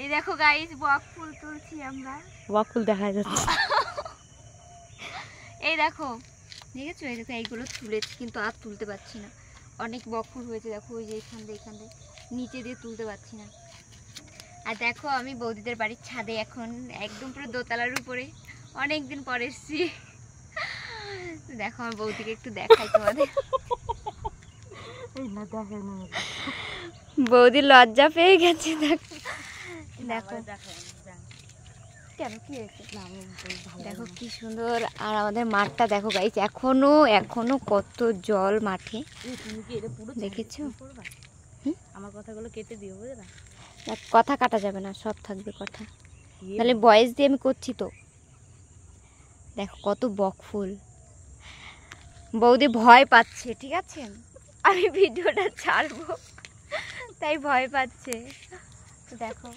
এই দেখো গাইস বক ফুল তুলছি আমরা। বক ফুল দেখা যাচ্ছে। এই দেখো দেখেছো, এই দেখো এইগুলো তুলেছি কিন্তু আর তুলতে পারছি না, অনেক বক ফুল হয়েছে দেখো, ওই যে এখান দিয়ে নিচে দিয়ে তুলতে পারছি না। আর দেখো আমি বৌদিদের বাড়ির ছাদে এখন একদম পুরো দোতলার উপরে, অনেকদিন পর এসেছি। দেখো আমার বৌদিকে একটু দেখাই তোমাদের। বৌদি লজ্জা পেয়ে গেছে। দেখো কেন কি হয়েছে, দেখো কি সুন্দর। আর আমাদের মাঠটা দেখো গাইস, এখনো কত জল মাঠে, দেখেছো? আমার কথাগুলো কেটে দিও, বুঝলা? কথা কাটা যাবে না, সব থাকবে কথা, তাহলে ভয়েস দিয়ে আমি করছি তো। দেখো কত বক ফুল। বৌদি ভয় পাচ্ছে, ঠিক আছে, আমি ভিডিওটা ছাড়বো তাই ভয় পাচ্ছে। দেখো